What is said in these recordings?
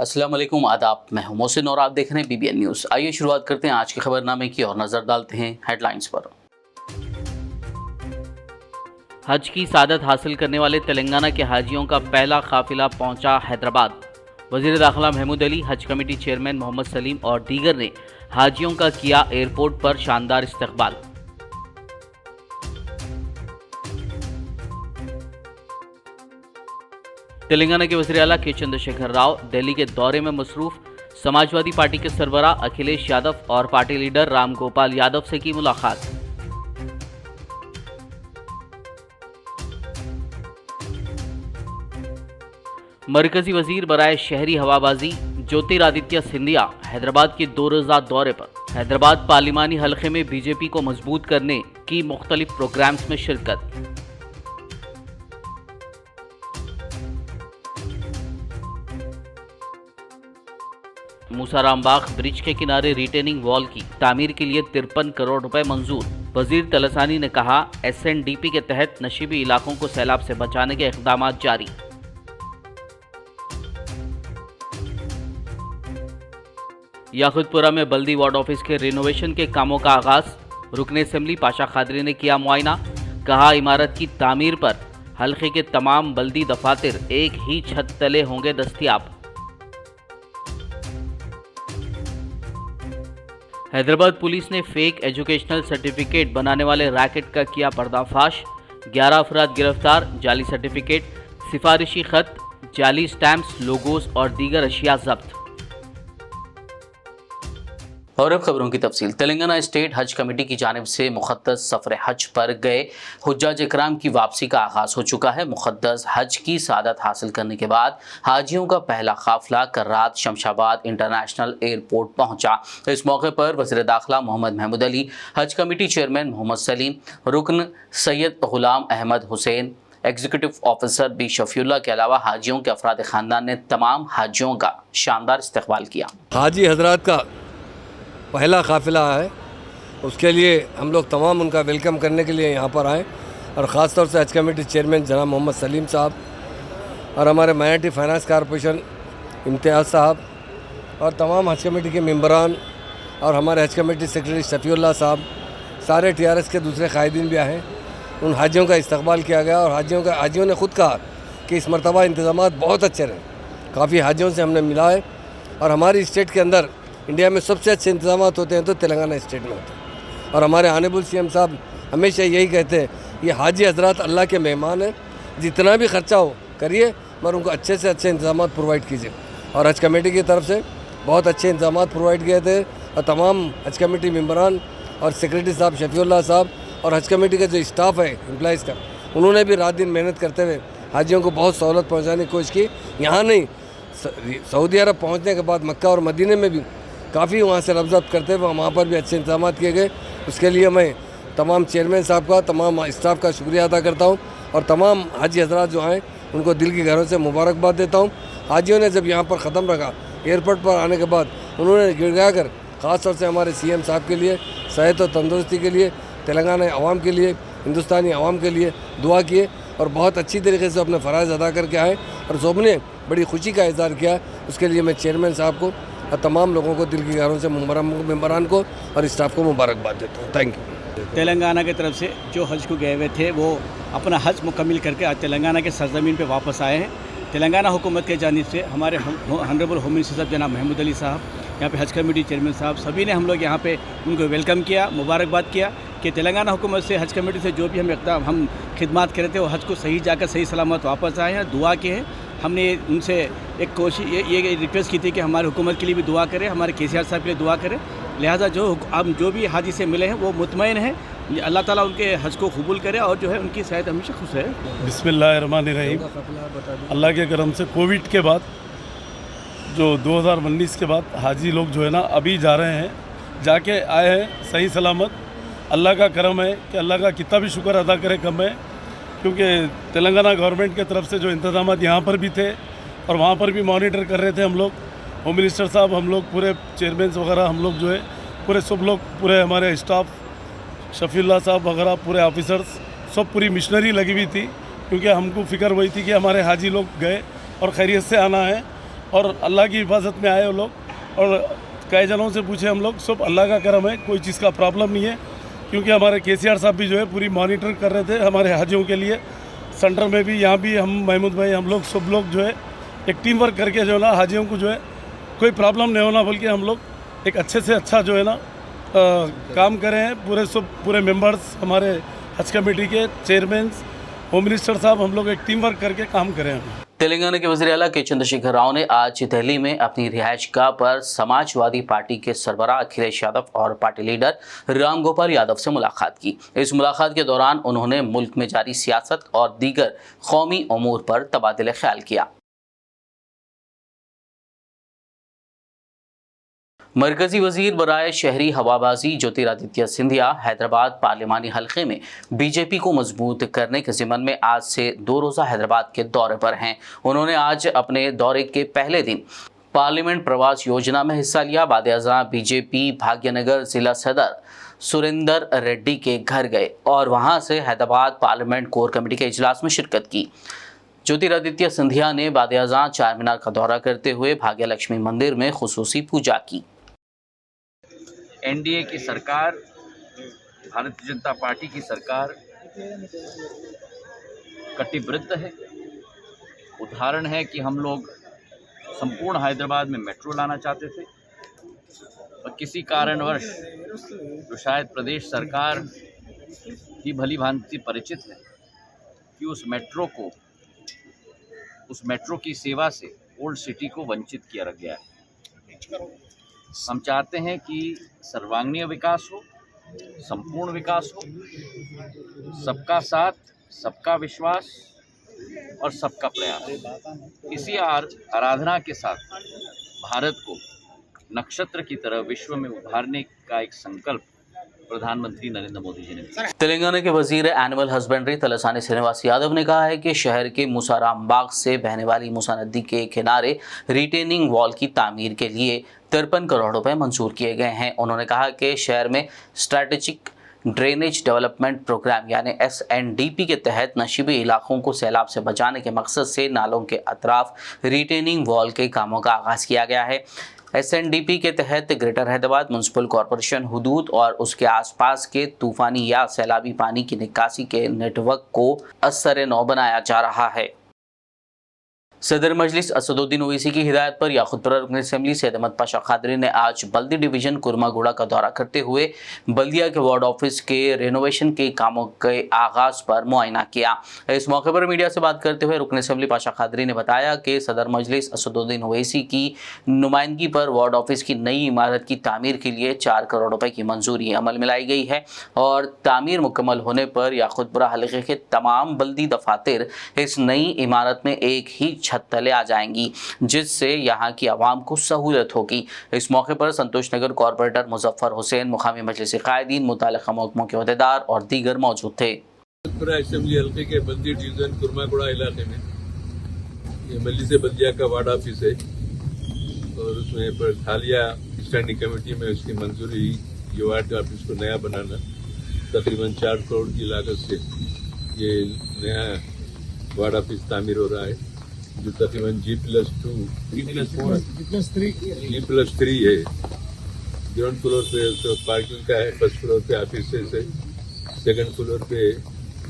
अस्सलाम वालेकुम, आदाब। मैं हूं मोहसिन और आप देख रहे हैं BBN न्यूज़। आइए शुरुआत करते हैं आज के खबरनामे की और नज़र डालते हैं हेडलाइंस पर। हज की सादत हासिल करने वाले तेलंगाना के हाजियों का पहला काफिला पहुंचा हैदराबाद। वज़ीर दाखिला महमूद अली, हज कमेटी चेयरमैन मोहम्मद सलीम और दीगर ने हाजियों का किया एयरपोर्ट पर शानदार इस्तकबाल। तेलंगाना के वज़ीर आला के चंद्रशेखर राव दिल्ली के दौरे में मसरूफ। समाजवादी पार्टी के सरबराह अखिलेश यादव और पार्टी लीडर राम गोपाल यादव से की मुलाकात। मरकजी वजीर बराए शहरी हवाबाजी ज्योतिरादित्य सिंधिया हैदराबाद के 2 रोज़ा दौरे पर। हैदराबाद पार्लिमानी हलके में बीजेपी को मजबूत करने की मुख्तलिफ प्रोग्राम्स में शिरकत। मूसारामबाग ब्रिज के किनारे रिटेनिंग वॉल की तामीर के लिए 53 करोड़ रुपए मंजूर। वजीर तलसानी ने कहा, SNDP के तहत नशीबी इलाकों को सैलाब से बचाने के इक़दाम जारी। याकुतपुरा में बल्दी वार्ड ऑफिस के रिनोवेशन के कामों का आगाज। रुकने असेंबली पाशा खादरी ने किया मुआयना। कहा, इमारत की तामीर पर हल्के के तमाम बल्दी दफातर एक ही छत तले होंगे दस्तयाब। हैदराबाद पुलिस ने फेक एजुकेशनल सर्टिफिकेट बनाने वाले रैकेट का किया पर्दाफाश। 11 अफराद गिरफ्तार। जाली सर्टिफिकेट, सिफारिशी खत, जाली स्टैम्प्स, लोगोस और दीगर अशिया जब्त। और अब खबरों की तफसील। तेलंगाना स्टेट हज कमेटी की जानिब से मुक़द्दस सफ़र हज पर गए हुज्जाज इकराम की वापसी का आगाज़ हो चुका है। मुक़द्दस हज की सादत हासिल करने के बाद हाजियों का पहला काफ़िला कल रात शमशाबाद इंटरनेशनल एयरपोर्ट पहुंचा। इस मौके पर वज़ीर दाखिला मोहम्मद महमूद अली, हज कमेटी चेयरमैन मोहम्मद सलीम, रुकन Syed Ghulam Ahmed Hussain, executive officer B Shafiullah के अलावा हाजियों के अफराद ख़ानदान ने तमाम हाजियों का शानदार इस्तकबाल किया। हाजी हजरात का पहला काफ़िला है, उसके लिए हम लोग तमाम उनका वेलकम करने के लिए यहाँ पर आए और ख़ास तौर से हज कमेटी चेयरमैन जनाब मोहम्मद सलीम साहब और हमारे माइनॉरिटी फाइनेंस कॉरपोरेशन इम्तियाज़ साहब और तमाम हज कमेटी के मेंबरान और हमारे हज कमेटी सेक्रेटरी शफीउल्लाह साहब, सारे TRS के दूसरे कायदीन भी आए। उन हाजियों का इस्तकबाल किया गया और हाजियों ने ख़ुद कहा कि इस मरतबा इंतज़ामात बहुत अच्छे रहे। काफ़ी हाजियों से हमने मिला है और हमारी स्टेट के अंदर इंडिया में सबसे अच्छे इंतजामात होते हैं तो तेलंगाना स्टेट में होते हैं। और हमारे ऑनरेबल CM साहब हमेशा यही कहते हैं, ये हाजी हजरात अल्लाह के मेहमान हैं, जितना भी ख़र्चा हो करिए मगर उनको अच्छे से अच्छे इंतजामात प्रोवाइड कीजिए। और हज कमेटी की तरफ से बहुत अच्छे इंतजामात प्रोवाइड किए थे और तमाम हज कमेटी मेम्बरान और सेक्रेटरी साहब शफीउल्लाह साहब और हज कमेटी का जो स्टाफ है एम्प्लॉइज़ का, उन्होंने भी रात दिन मेहनत करते हुए हाजियों को बहुत सहूलत पहुँचाने की कोशिश की। यहाँ नहीं, सऊदी अरब पहुँचने के बाद मक्का और मदीने में भी काफ़ी वहाँ से रब्ज़त करते हुए वहाँ पर भी अच्छे इंतजाम किए गए। उसके लिए मैं तमाम चेयरमैन साहब का, तमाम स्टाफ का शुक्रिया अदा करता हूँ और तमाम हाजी हजरात जो आए उनको दिल की गहरों से मुबारकबाद देता हूँ। हाजियों ने जब यहाँ पर ख़त्म रखा एयरपोर्ट पर आने के बाद, उन्होंने गिड़गिड़ा कर ख़ास तौर से हमारे CM साहब के लिए, सेहत और तंदुरुस्ती के लिए, तेलंगाना आवाम के लिए, हिंदुस्तानी आवाम के लिए दुआ किए और बहुत अच्छी तरीके से अपने फ़राइज़ अदा करके आए और सबने बड़ी खुशी का इज़हार किया। उसके लिए मैं चेयरमैन साहब को और तमाम लोगों को दिल की गहरों से मेंबरान को और स्टाफ को मुबारकबाद देता हूँ। Thank you. तेलंगाना की तरफ से जो हज को गए हुए थे वो अपना हज मुकम्मिल करके आज तेलंगाना के सरजमीन पे वापस आए हैं। तेलंगाना हुकूमत के जानिब से हमारे ऑनरेबल होम मिनिस्टर साहब जनाब महमूद अली साहब, यहाँ पे हज कमेटी चेयरमैन साहब, सभी ने हम लोग यहाँ पे उनको वेलकम किया, मुबारकबाद किया कि तेलंगाना हुकूमत से हज कमेटी से जो भी हम खिदमत करे थे वो हज को सही जाकर सही सलामत वापस आए हैं, दुआ किए हैं। हमने उनसे एक कोशिश ये रिक्वेस्ट की थी कि हमारी हुकूमत के लिए भी दुआ करें, हमारे KCR साहब के लिए दुआ करें। लिहाजा जो भी हाजी से मिले हैं वो मुतमईन हैं, अल्लाह ताला उनके हज को कबूल करे और जो है उनकी सेहत हमेशा खुश है। बिस्मिल्लाहिर्रहमानिर्रहीम। अल्लाह के करम से कोविड के बाद जो 2019 के बाद हाजी लोग जो है ना अभी जा रहे हैं, जाके आए हैं सही सलामत। अल्लाह का करम है कि अल्लाह का कितना भी शुक्र अदा करे कम है, क्योंकि तेलंगाना गवर्नमेंट के तरफ से जो इंतजाम यहाँ पर भी थे और वहाँ पर भी मॉनिटर कर रहे थे हम लोग, होम मिनिस्टर साहब, हम लोग पूरे चेयरमैन वगैरह, हम लोग जो है पूरे सब लोग, पूरे हमारे स्टाफ, शफीउल्लाह साहब वगैरह, पूरे ऑफिसर्स, सब पूरी मिशनरी लगी हुई थी, क्योंकि हमको फ़िक्र वही थी कि हमारे हाजी लोग गए और खैरियत से आना है। और अल्लाह की हिफाजत में आए वो लोग। और कई जनों से पूछे हम लोग, सब अल्लाह का करम है, कोई चीज़ का प्रॉब्लम नहीं है। क्योंकि हमारे KCR साहब भी जो है पूरी मॉनिटर कर रहे थे हमारे हाजियों के लिए। सेंटर में भी, यहाँ भी हम महमूद भाई, हम लोग सब लोग जो है एक टीम वर्क करके जो है ना हाजियों को जो है कोई प्रॉब्लम नहीं होना, बल्कि हम लोग एक अच्छे से अच्छा जो है ना काम करें हैं। पूरे मेंबर्स, हमारे हज कमेटी के चेयरमैन, होम मिनिस्टर साहब, हम लोग एक टीम वर्क करके काम करें हैं। तेलंगाना के वज़ीर आला के चंद्रशेखर राव ने आज दिल्ली में अपनी रिहाइशगाह पर समाजवादी पार्टी के सरबराह अखिलेश यादव और पार्टी लीडर राम गोपाल यादव से मुलाकात की। इस मुलाकात के दौरान उन्होंने मुल्क में जारी सियासत और दीगर कौमी उमूर पर तबादले ख्याल किया। मरकजी वजीर बराए शहरी हवाबाजी ज्योतिरादित्य सिंधिया हैदराबाद पार्लिमानी हलके में बीजेपी को मजबूत करने के ज़िम्मन में आज से 2 रोज़ा हैदराबाद के दौरे पर हैं। उन्होंने आज अपने दौरे के पहले दिन पार्लियामेंट प्रवास योजना में हिस्सा लिया। बाद-ए-अज़ां बीजेपी भाग्यनगर जिला सदर सुरेंदर रेड्डी के घर गए और वहां से हैदराबाद पार्लियामेंट कोर कमेटी के इजलास में शिरकत की। ज्योतिरादित्य सिंधिया ने बाद-ए-अज़ां चार मीनार का दौरा करते हुए भाग्य लक्ष्मी मंदिर में खुसूसी पूजा की। NDA की सरकार, भारतीय जनता पार्टी की सरकार कटिबद्ध है। उदाहरण है कि हम लोग संपूर्ण हैदराबाद में मेट्रो लाना चाहते थे और किसी कारणवश जो शायद प्रदेश सरकार की भली भांति परिचित है कि उस मेट्रो की सेवा से ओल्ड सिटी को वंचित किया गया है। हम चाहते हैं कि सर्वांगीण विकास हो, संपूर्ण विकास हो, सबका साथ, सबका विश्वास और सबका प्रयास। इसी आराधना के साथ भारत को नक्षत्र की तरह विश्व में उभारने का एक संकल्प प्रधानमंत्री नरेंद्र मोदी जी ने। तेलंगाना के वजीर एनिमल हस्बेंड्री तलसानी श्रीनिवास यादव ने कहा है कि शहर के मूसाराम बाग से बहने वाली मूसा नदी के किनारे रिटेनिंग वॉल की तामीर के लिए 53 करोड़ रुपए मंजूर किए गए हैं। उन्होंने कहा कि शहर में स्ट्रैटेजिक ड्रेनेज डेवलपमेंट प्रोग्राम यानी SNDP के तहत नशीबी इलाकों को सैलाब से बचाने के मकसद से नालों के अतराफ रिटेनिंग वॉल के कामों का आगाज़ किया गया है। SNDP के तहत ग्रेटर हैदराबाद म्युनिसिपल कॉरपोरेशन हुदूद और उसके आसपास के तूफानी या सैलाबी पानी की निकासी के नेटवर्क को असर नौ बनाया जा रहा है। सदर मजलिस असदुद्दीन ओवैसी की हिदायत पर याकुतपुरा रुकन असेंबली सैयद अहमद पाशा खादरी ने आज बल्दी डिवीज़न कुरमागुड़ा का दौरा करते हुए बल्दिया के वार्ड ऑफिस के रेनोवेशन के कामों के आगाज़ पर मुआयना किया। इस मौके पर मीडिया से बात करते हुए रुकन असेंबली पाशा खादरी ने बताया कि सदर मजलिस असदुद्दीन ओवैसी की नुमाइंदगी पर वार्ड ऑफिस की नई इमारत की तामीर के लिए 4 करोड़ रुपये की मंजूरी अमल में लाई गई है और तामीर मुकम्मल होने पर याकुतपुरा हलके के तमाम बल्दी दफातर इस नई इमारत में एक ही छत तले आ जाएंगी, जिससे यहाँ की आवाम को सहूलत होगी। इस मौके पर संतोष नगर कॉर्पोरेटर मुजफ्फर हुसैन, मुकामी मजलिस कायदीन, मुताल्लिक़ा महकमों के अहदेदार और दीगर मौजूद थे। असेंबली हल्के के बल्दी डिवीजन कुरमागुड़ा इलाके में ये मजलिस बल्दिया का वार्ड ऑफिस है और उसमें पर हालिया स्टैंडिंग कमेटी में उसकी मंजूरी ये वार्ड ऑफिस को नया बनाना तकरीबन 4 करोड़ की लागत से ये नया वार्ड ऑफिस तामीर हो रहा है, जो तकरीबन G+2 G+3 है। ग्राउंड फ्लोर पे तो पार्किंग का है, फर्स्ट फ्लोर पे ऑफिस है, सेकंड फ्लोर पे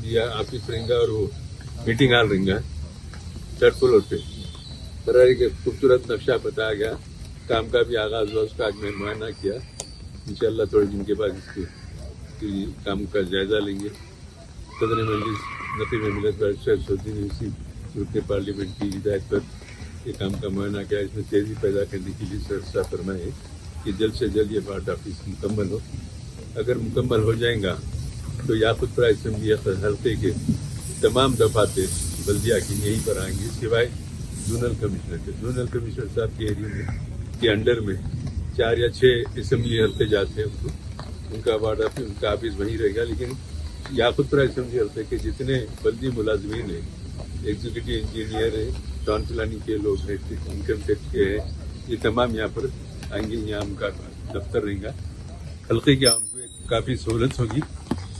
ये ऑफिस रहेगा और वो मीटिंग हॉल रहेगा, थर्ड फ्लोर पे बराबर के खूबसूरत नक्शा बताया गया। काम का भी आगाज हुआ, उसका आज मैं मुआयना किया। इंशाल्लाह थोड़े दिन के बाद इसके काम का जायजा लेंगे। सदर मजलिस नकीब मिलत बैरिस्टर इसी रुकने पार्लियामेंट की हिदायत पर ये काम का मुआयना किया। इसमें तेज़ी पैदा करने के लिए सरसा फरमाए कि जल्द से जल्द ये वार्ड ऑफिस मुकम्मल हो। अगर मुकम्मल हो जाएगा तो याकुतपुरा असेंबली हल्के के तमाम दफातर बल्दिया की यहीं पर आएंगे, सिवाय जोनल कमिश्नर साहब के एरिया में के अंडर में 4 या 6 असेंबली हल्के जाते हैं, उनका वार्ड ऑफिस, उनका ऑफिस वहीं रहेगा। लेकिन याकुतपुरा असेंबली हल्के के जितने बल्दी मुलाजमीन हैं, एग्जीक्यूटिव इंजीनियर है, टाउन प्लानिंग के लोग हैं, इनकम टैक्स के हैं, ये तमाम यहाँ पर आएंगे। यहाँ उनका दफ्तर रहेगा। हल्के की आम को काफ़ी सहूलत होगी।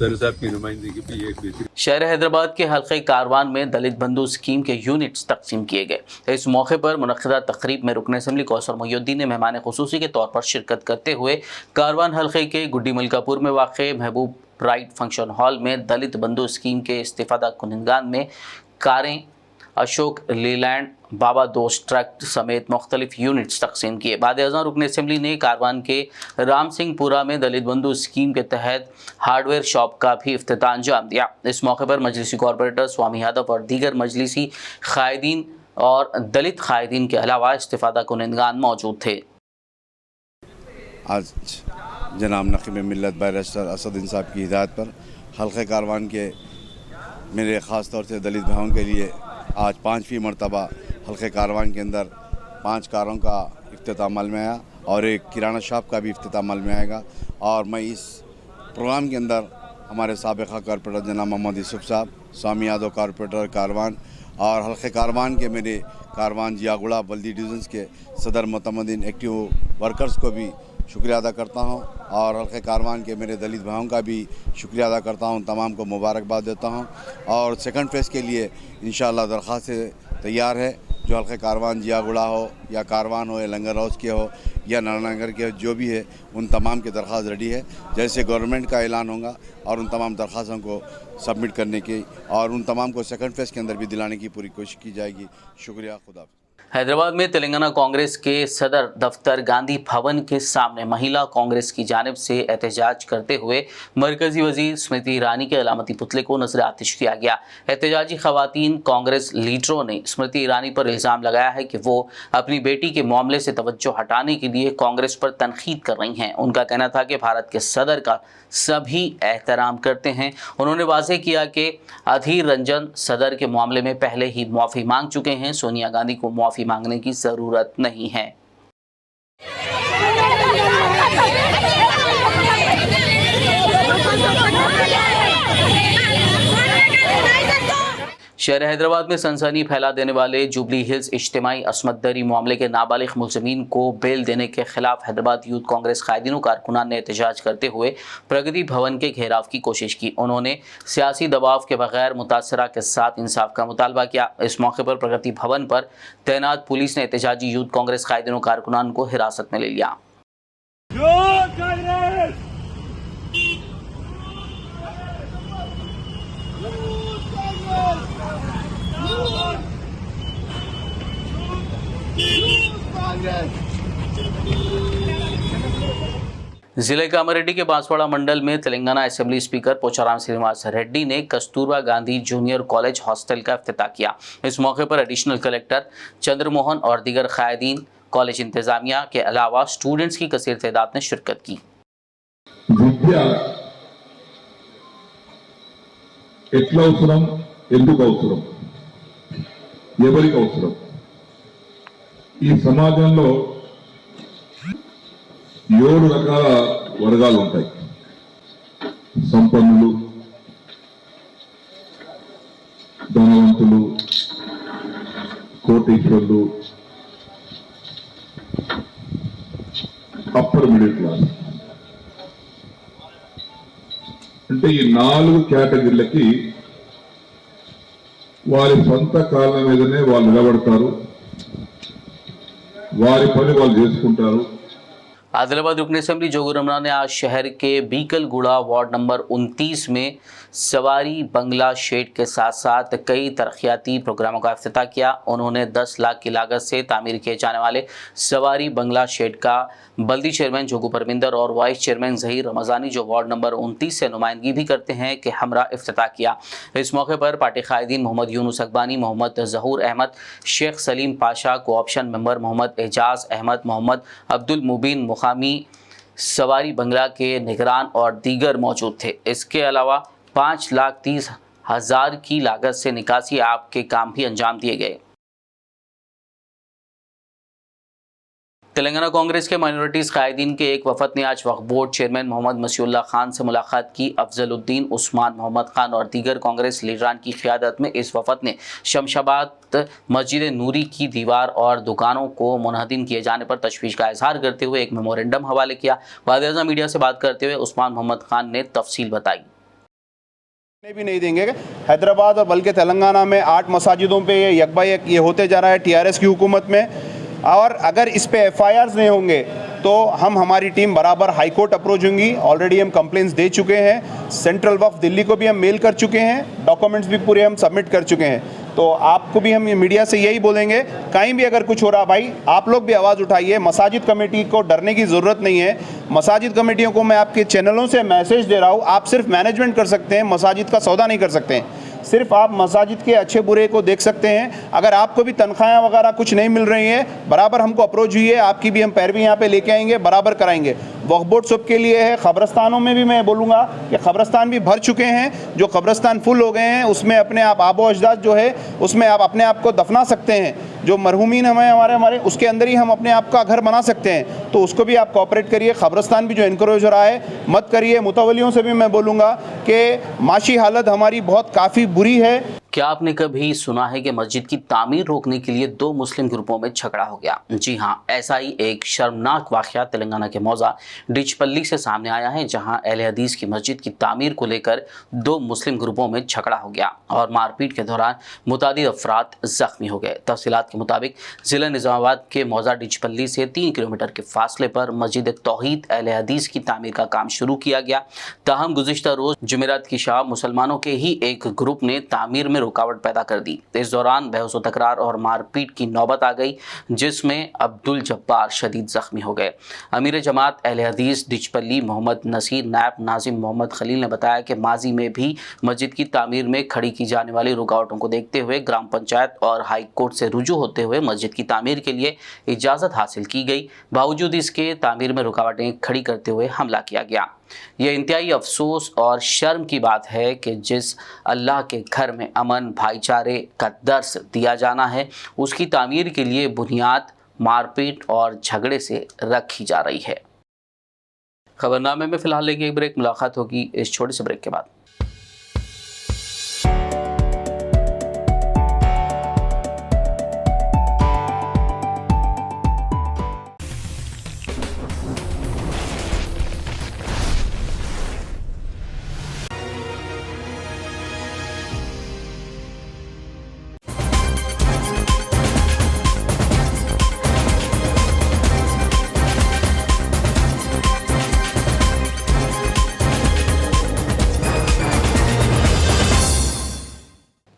सर साहब की नुमाइंदगी भी एक बेहतरीन। शहर हैदराबाद के हल्के कारवान में दलित बंधु स्कीम के यूनिट्स तकसीम किए गए। इस मौके पर मुनक़्क़िदा तकरीब में रुकन असम्बली कौसर मोहिउद्दीन ने मेहमान खुसूसी के तौर पर शिरकत करते हुए कारवान हल्के के गुड्डी मलकापुर में वाक़ महबूब प्राइड फंक्शन हॉल में दलित बंधु स्कीम के इस्तिफ़ादा कुनिंदगान में कारें, अशोक लीलैंड, बाबा दोस्त ट्रक समेत मुख्तलिफ यूनिट्स तकसीम किए। बाद-ए-आज़ां रुकन असम्बली ने कारवान के राम सिंहपुरा में दलित बंधु स्कीम के तहत हार्डवेयर शॉप का भी इफ्तिताह अंजाम दिया। इस मौके पर मजलिसी कॉरपोरेटर स्वामी यादव और दीगर मजलिसी कायदीन और दलित कायदीन के अलावा इस्तिफ़ादा कुनिंदगान मौजूद थे। आज जनाब नक़ीब मिल्लत बैरिस्टर असद साहब की हिदायत पर हल्के कारवान के मेरे ख़ास तौर से दलित भाइयों के लिए आज 5वीं मरतबा हल्के कारवान के अंदर 5 कारों का इफ्तिताह अमल में आया और एक किराना शॉप का भी इफ्तिताह अमल में आएगा। और मैं इस प्रोग्राम के अंदर हमारे साबिक़ा कॉरपोरेटर जनाब मोहम्मद यूसुफ साहब, स्वामी यादव कॉरपोरेटर कारवान और हल्के कारवान के मेरे कारवान जियागुड़ा बल्दी डिवीज़न्स के सदर मुतमदीन एक्टिव वर्कर्स को भी शुक्रिया अदा करता हूं और हल्के कारवान के मेरे दलित भाइयों का भी शुक्रिया अदा करता हूं। तमाम को मुबारकबाद देता हूं और सेकंड फेज़ के लिए इंशाअल्लाह दरख्वास्तें तैयार है। जो हल्के कारवान जियागुड़ा हो या कारवान हो या लंगर हाउस के हो या नारायणनगर के जो भी है, उन तमाम की दरख्वास्त रेडी है। जैसे गवर्नमेंट का ऐलान होगा और उन तमाम दरख्वास्तों को सबमिट करने की और उन तमाम को सेकंड फेज़ के अंदर भी दिलाने की पूरी कोशिश की जाएगी। शुक्रिया, खुदा। हैदराबाद में तेलंगाना कांग्रेस के सदर दफ्तर गांधी भवन के सामने महिला कांग्रेस की जानिब से एहतजाज करते हुए मरकजी वजीर स्मृति ईरानी के अलामती पुतले को नजर आतिश किया गया। एहतजाजी खवातीन कांग्रेस लीडरों ने स्मृति ईरानी पर इल्ज़ाम लगाया है कि वो अपनी बेटी के मामले से तवज्जो हटाने के लिए कांग्रेस पर तनकीद कर रही हैं। उनका कहना था कि भारत के सदर का सभी एहतराम करते हैं। उन्होंने वाज़ेह किया कि अधीर रंजन सदर के मामले में पहले ही माफ़ी मांग चुके हैं। सोनिया गांधी को माफ़ी मांगने की ज़रूरत नहीं है। शहर हैदराबाद में सनसनी फैला देने वाले जुबली हिल्स इज्तिमाई असमत दरी मामले के नाबालिग मुलज़मीन को बेल देने के खिलाफ हैदराबाद यूथ कांग्रेस कायदीन कारकुनान ने एहतजाज करते हुए प्रगति भवन के घेराव की कोशिश की। उन्होंने सियासी दबाव के बगैर मुतासरा के साथ इंसाफ का मुतालबा किया। इस मौके पर प्रगति भवन पर तैनात पुलिस ने एहतजाजी यूथ कांग्रेस कायदीन कारकुनान को हिरासत में ले लिया। जिले कामारेड्डी के बांसवाड़ा मंडल में तेलंगाना असेंबली स्पीकर पोचाराम श्रीनिवास रेड्डी ने Kasturba Gandhi junior college hostel का इफ्तिताह किया। इस मौके पर एडिशनल कलेक्टर चंद्रमोहन और दीगर कायदीन, कॉलेज इंतजामिया के अलावा स्टूडेंट्स की कसीर तादाद ने शिरकत की। విద్య ఎట్లా అవసరం, ఎందుకు అవసరం, ఎవరికి అవసరం? ఈ సమాజంలో 7 రకాల వర్గాలు ఉంటాయి. సంపన్నులు, ధనవంతులు, కోటీశ్వరులు, అప్పర్ మిడిల్ క్లాస్. అంటే ఈ 4 కేటగిరీలకి వారి సొంత కాళ్ళ మీదనే వాళ్ళు నిలబడతారు, వారి పని వాళ్ళు చేసుకుంటారు. आदिलाबाद रुकन असम्बली जोगू रमना ने आज शहर के बीकलगुड़ा वार्ड नंबर 29 में सवारी बंगला शेड के साथ साथ कई तरक्याती प्रोग्रामों का इफ्तिताह किया। उन्होंने 10 लाख की लागत से तामीर किए जाने वाले सवारी बंगला शेड का बल्दी चेयरमैन जोगू परमिंदर और वाइस चेयरमैन जहीर रमजानी, जो वार्ड नंबर 29 से नुमाइंदगी भी करते हैं, के हमरा इफ्तिताह किया। इस मौके पर पार्टी कायदीन मोहम्मद यूनुस अकबानी, मोहम्मद जहूर अहमद, शेख सलीम पाशा, कोऑप्शन मेंबर मोहम्मद एजाज अहमद, मोहम्मद अब्दुल मुबीन मुकामी सवारी बंगला के निगरान और दीगर मौजूद थे। इसके अलावा 5,30,000 की लागत से निकासी आप के काम भी अंजाम दिए गए। तेलंगाना कांग्रेस के माइनॉरिटीज़ कायदीन के एक वफद ने आज वक्फ बोर्ड चेयरमैन मोहम्मद मसीउल्लाह खान से मुलाकात की। अफजलुद्दीन, उस्मान मोहम्मद खान और दीगर कांग्रेस लीडरान की क़ियादत में इस वफद ने शमशाबाद मस्जिद नूरी की दीवार और दुकानों को मुनहदिम किए जाने पर तशवीश का इजहार करते हुए एक मेमोरेंडम हवाले किया। बाद मीडिया से बात करते हुए उस्मान मोहम्मद खान ने तफसील बताई। भी नहीं देंगे। हैदराबाद और बल्कि तेलंगाना में 8 मसाजिदों पे ये यकबायक ये होते जा रहा है टीआरएस की हुकूमत में, और अगर इस पे एफआईआर्स नहीं होंगे तो हमारी टीम बराबर हाई कोर्ट अप्रोच होंगी। ऑलरेडी हम कंप्लेंट्स दे चुके हैं, सेंट्रल वक्फ दिल्ली को भी हम मेल कर चुके हैं, डॉक्यूमेंट्स भी पूरे हम सबमिट कर चुके हैं। तो आपको भी हम मीडिया से यही बोलेंगे, कहीं भी अगर कुछ हो रहा भाई आप लोग भी आवाज़ उठाइए। मसाजिद कमेटी को डरने की ज़रूरत नहीं है। मसाजिद कमेटियों को मैं आपके चैनलों से मैसेज दे रहा हूँ, आप सिर्फ मैनेजमेंट कर सकते हैं, मसाजिद का सौदा नहीं कर सकते हैं। सिर्फ आप मसाजिद के अच्छे बुरे को देख सकते हैं। अगर आपको भी तनख्वाहें वगैरह कुछ नहीं मिल रही हैं, बराबर हमको अप्रोच हुई है, आपकी भी हम पैरवी यहाँ पे लेके आएंगे, बराबर कराएंगे। वक्फ बोर्ड सबके लिए है। ख़बरस्तानों में भी मैं बोलूँगा कि ख़बरस्तान भी भर चुके हैं, जो ख़बरस्तान फुल हो गए हैं उसमें अपने आप आबो अजदाद जो है उसमें आप अपने आप को दफना सकते हैं। जो मरहूमीन हमारे उसके अंदर ही हम अपने आप का घर बना सकते हैं, तो उसको भी आप कोऑपरेट करिए। ख़बरस्तान भी जो इनकरेज हो रहा है मत करिए। मुतवलियों से भी मैं बोलूँगा कि माशी हालत हमारी बहुत काफ़ी बुरी है। क्या आपने कभी सुना है कि मस्जिद की तामीर रोकने के लिए 2 मुस्लिम ग्रुपों में झगड़ा हो गया? जी हाँ, ऐसा ही एक शर्मनाक वाक़या तेलंगाना के मौजा डिचपल्ली से सामने आया है, जहां अहले हदीस की मस्जिद की तामीर को लेकर 2 मुस्लिम ग्रुपों में झगड़ा हो गया और मारपीट के दौरान मुतादिद अफराद जख्मी हो गए। तफसीलात के मुताबिक ज़िला निज़ामाबाद के मौजा डिचपल्ली से 3 किलोमीटर के फासले पर मस्जिद तौहीद अहले हदीस की तामीर का काम शुरू किया गया। ताहम गुज़िश्ता रोज़ जुमेरात की शाम मुसलमानों के ही एक ग्रुप ने तामीर में रुकावट पैदा कर दी। इस दौरान बहस व तकरार और मारपीट की नौबत आ गई, जिसमें अब्दुल जब्बार शदीद जख्मी हो गए। अमीर जमात अहले हदीस डिचपल्ली मोहम्मद नसीर नायब नाजिम मोहम्मद खलील ने बताया कि माजी में भी मस्जिद की तामीर में खड़ी की जाने वाली रुकावटों को देखते हुए ग्राम पंचायत और हाई कोर्ट से रुजू होते हुए मस्जिद की तामीर के लिए इजाज़त हासिल की गई। बावजूद इसके तामीर में रुकावटें खड़ी करते हुए हमला किया गया। यह इंतहाई अफसोस और शर्म की बात है कि जिस अल्लाह के घर में अमन भाईचारे का दर्स दिया जाना है, उसकी तामीर के लिए बुनियाद मारपीट और झगड़े से रखी जा रही है। खबरनामे में फिलहाल लेंगे एक ब्रेक, मुलाकात होगी इस छोटे से ब्रेक के बाद।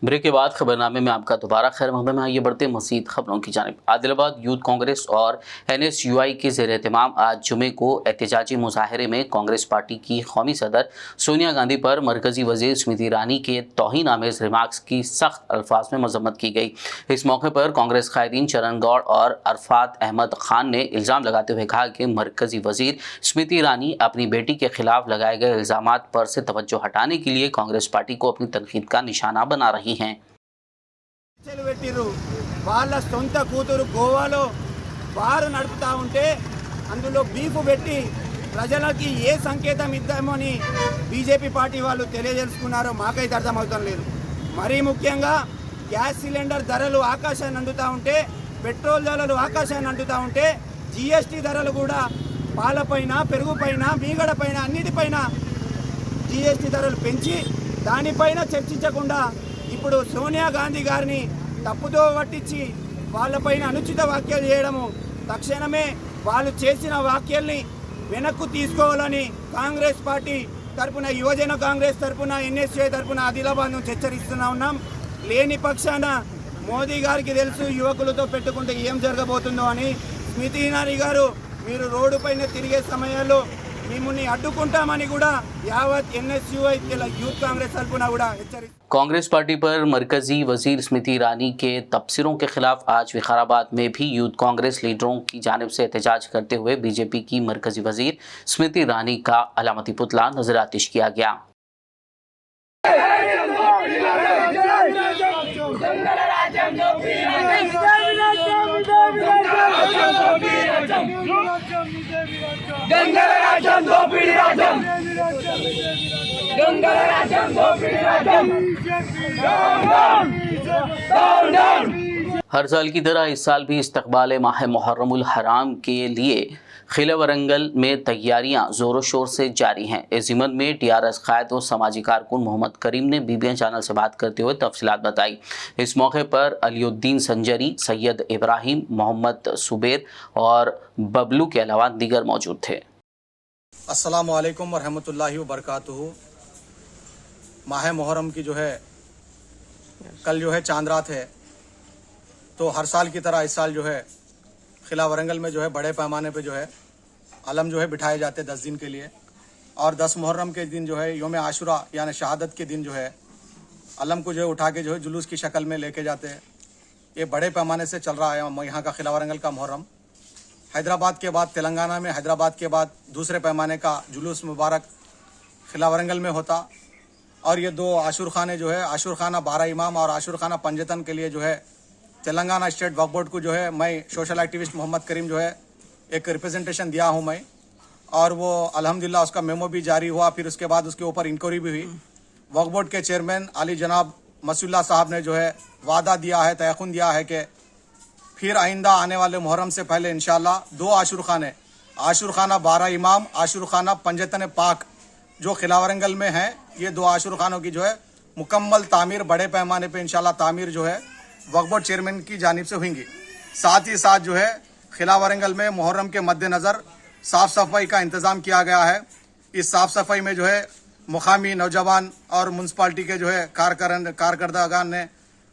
ब्रेक के बाद खबरनामे में आपका दोबारा खैर मकदम है। आइए बढ़ते मज़ीद खबरों की जानिब। आदिलाबाद यूथ कांग्रेस और NSUI के ज़ेर एहतमाम आज जुमे को एहतजाजी मुजाहरे में कांग्रेस पार्टी की कौमी सदर सोनिया गांधी पर मरकज़ी वज़ीर स्मृति ईरानी के तौहीन आमेज़ रिमार्क्स की सख्त अल्फाज में मजम्मत की गई। इस मौके पर कांग्रेस कायदीन चरण गौड़ और अरफात अहमद खान ने इल्ज़ाम लगाते हुए कहा कि मरकज़ी वज़ीर स्मृति ईरानी अपनी बेटी के खिलाफ लगाए गए इल्ज़ामात पर से तवज्जो हटाने के लिए कांग्रेस पार्टी को अपनी तनकीद का निशाना बना रही हैं। వాళ్ళ సొంత కూతురు గోవాలో బారు నడుపుతా ఉంటే అందులో బీఫ్ పెట్టి ప్రజలకి ఏ సంకేతం ఇద్దామని బీజేపీ పార్టీ వాళ్ళు తెలియజేసుకున్నారో మాకైతే అర్థమవుతం లేదు. మరీ ముఖ్యంగా గ్యాస్ సిలిండర్ ధరలు ఆకాశాన్ని అంటుతా ఉంటే, పెట్రోల్ ధరలు ఆకాశాన్ని అంటుతా ఉంటే, జీఎస్టీ ధరలు కూడా పాలపైన పెరుగుపైన మీగడపైన అన్నిటిపైన జీఎస్టీ ధరలు పెంచి దానిపైన చర్చించకుండా ఇప్పుడు సోనియా గాంధీ గారిని తప్పుదో పట్టించి వాళ్ళపైన అనుచిత వ్యాఖ్యలు చేయడము, తక్షణమే వాళ్ళు చేసిన వ్యాఖ్యల్ని వెనక్కు తీసుకోవాలని కాంగ్రెస్ పార్టీ తరపున, యువజన కాంగ్రెస్ తరపున, NSUI తరపున ఆదిలాబాద్ నుంచి హెచ్చరిస్తూనే ఉన్నాం. లేని పక్షాన మోదీ గారికి తెలుసు యువకులతో పెట్టుకుంటే ఏం జరగబోతుందో అని. స్మృతి ఇరానీ గారు మీరు రోడ్డు పైన తిరిగే సమయాల్లో మిమ్మల్ని అడ్డుకుంటామని కూడా యావత్ NSUI యూత్ కాంగ్రెస్ తరపున కూడా హెచ్చరిస్తారు. कांग्रेस पार्टी पर मरकजी वजीर स्मृति ईरानी के तबसरों के खिलाफ आज विकाराबाद में भी यूथ कांग्रेस लीडरों की जानिब से एहतजाज करते हुए बीजेपी की मरकजी वजीर स्मृति ईरानी का अलामती पुतला नजर आतिश किया गया। हर साल की तरह इस साल भी इस्तकबाल माह मुहर्रमुल हराम के लिए खिला वरंगल में तैयारियां जोरों शोर से जारी हैं। इस जिमन में टीआरएस कायद व समाजी कारकुन मोहम्मद करीम ने बीबीएन चैनल से बात करते हुए तफसीलात बताई। इस मौके पर अलीउद्दीन संजरी, सैयद इब्राहिम, मोहम्मद सुबेर और बबलू के अलावा दीगर मौजूद थे। अस्सलामु अलैकुम व रहमतुल्लाहि व बरकातुहू। माह मुहर्रम की जो है कल जो है चांद रात है, तो हर साल की तरह इस साल जो है खिला वरंगल में जो है बड़े पैमाने पे जो है अलम जो है बिठाए जाते हैं 10 दिन के लिए। और 10 मुहर्रम के दिन जो है योम आशुरा यानी शहादत के दिन जो है अलम को जो है उठा के जो है जुलूस की शक्ल में लेके जाते हैं। ये बड़े पैमाने से चल रहा है यहाँ का खिला वरंगल का मुहर्रम। हैदराबाद के बाद तेलंगाना में, हैदराबाद के बाद दूसरे पैमाने का जुलूस मुबारक खिला वरंगल में होता। और ये 2 आशुर खाने जो है, आशुर खाना 12 इमाम और आशुर खाना पंजतन के लिए जो है तेलंगाना स्टेट वक्फ बोर्ड को जो है मैं सोशल एक्टिविस्ट मोहम्मद करीम जो है एक रिप्रेजेंटेशन दिया हूँ मैं, और वो अल्हम्दुलिल्लाह उसका मेमो भी जारी हुआ। फिर उसके बाद उसके ऊपर इंक्वायरी भी हुई। वक्फ बोर्ड के चेयरमैन अली जनाब मसूल्ला साहब ने जो है वादा दिया है, तयखुन दिया है कि फिर आइंदा आने वाले मुहर्रम से पहले इंशाल्लाह 2 आशुर खाने, आशुर खाना 12 इमाम, आशुर खाना पंजतन पाक जो खिला वरंगल में है, ये 2 आशुर खानों की जो है मुकम्मल तामीर बड़े पैमाने पे इंशाल्लाह तामीर जो है वक्फ बोर्ड चेयरमैन की जानिब से होंगी। साथ ही साथ जो है खिला वरंगल में मुहर्रम के मद्देनज़र साफ़ सफाई का इंतज़ाम किया गया है। इस साफ़ सफाई में जो है मुकामी नौजवान और म्यूनसिपाल्टी के जो है कारकर्दगान ने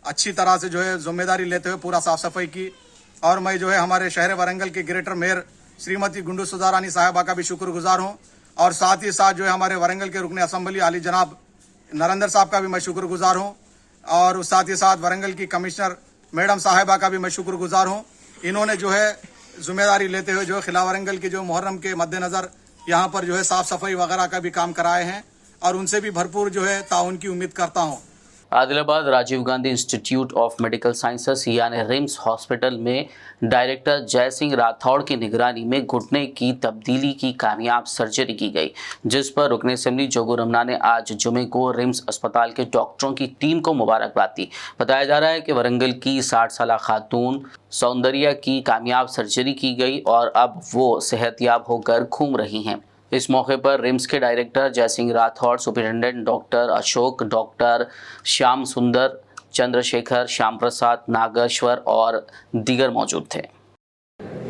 अच्छी तरह से जो है जिम्मेदारी लेते हुए पूरा साफ़ सफाई की। और मैं जो है हमारे शहर वरंगल के ग्रेटर मेयर श्रीमती गुंडू सुधारानी साहिबा का भी शुक्रगुजार हूँ। और साथ ही साथ जो है हमारे वरंगल के रुकने असम्बली अली जनाब नरेंद्र साहब का भी मैं शुक्रगुजार हूँ। और साथ ही साथ वरंगल की कमिश्नर मैडम साहिबा का भी मैं शुक्रगुजार हूँ। इन्होंने जो है जिम्मेदारी लेते हुए जो है खिला वरंगल के जो मुहर्रम के मद्देनज़र यहाँ पर जो है साफ़ सफाई वगैरह का भी काम कराए हैं, और उनसे भी भरपूर जो है ताउन की उम्मीद करता हूँ। Adilabad Rajiv Gandhi institute of medical sciences यानी रिम्स हॉस्पिटल में डायरेक्टर जय सिंह राठौड़ की निगरानी में घुटने की तब्दीली की कामयाब सर्जरी की गई, जिस पर रुकन असेंबली जोगू रमना ने आज जुमे को रिम्स अस्पताल के डॉक्टरों की टीम को मुबारकबाद दी। बताया जा रहा है कि वरंगल की 60 साल खातून सौंदर्या की कामयाब सर्जरी की गई और अब वो सेहतयाब होकर घूम रही हैं। इस मौके पर रिम्स के director Jay Singh Rathore, superintendent doctor Ashok, doctor Shyam सुंदर, चंद्रशेखर, श्याम प्रसाद, नागेश्वर और दीगर मौजूद थे।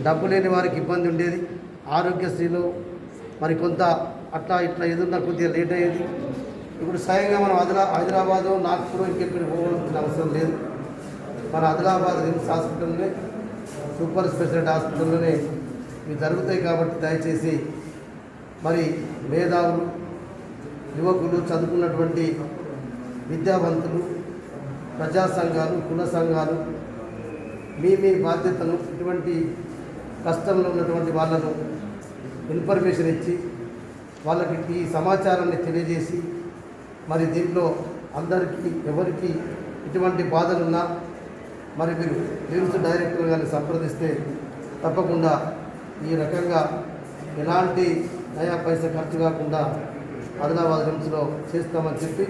డబ్బు లేని వారికి ఇబ్బంది ఉండేది, ఆరోగ్యశ్రీలో మరి కొంత అట్లా ఇట్లా ఏదన్నా కొద్దిగా లేట్ అయ్యేది. ఇప్పుడు స్వయంగా మనం హైదరాబాద్, నాగ్పూర్ ఇంకెక్కడ పోవాల్సిన అవసరం లేదు. మన ఆదిలాబాద్ రిమ్స్ హాస్పిటల్లోనే సూపర్ స్పెషాలిటీ హాస్పిటల్లోనే ఇవి జరుగుతాయి. కాబట్టి దయచేసి మరి మేధావులు, యువకులు, చదువుకున్నటువంటి విద్యావంతులు, ప్రజా సంఘాలు, కుల సంఘాలు మీ బాధ్యతను ఇటువంటి కష్టంలో ఉన్నటువంటి వాళ్ళను ఇన్ఫర్మేషన్ ఇచ్చి వాళ్ళకి ఈ సమాచారాన్ని తెలియజేసి మరి దీంట్లో అందరికీ ఎవరికి ఇటువంటి బాధలున్నా మరి మీరు రిమ్స్ డైరెక్టర్ గారిని సంప్రదిస్తే తప్పకుండా ఈ రకంగా ఎలాంటి నయా పైసా ఖర్చు కాకుండా ఆదిలాబాద్ రిమ్స్లో చేస్తామని చెప్పి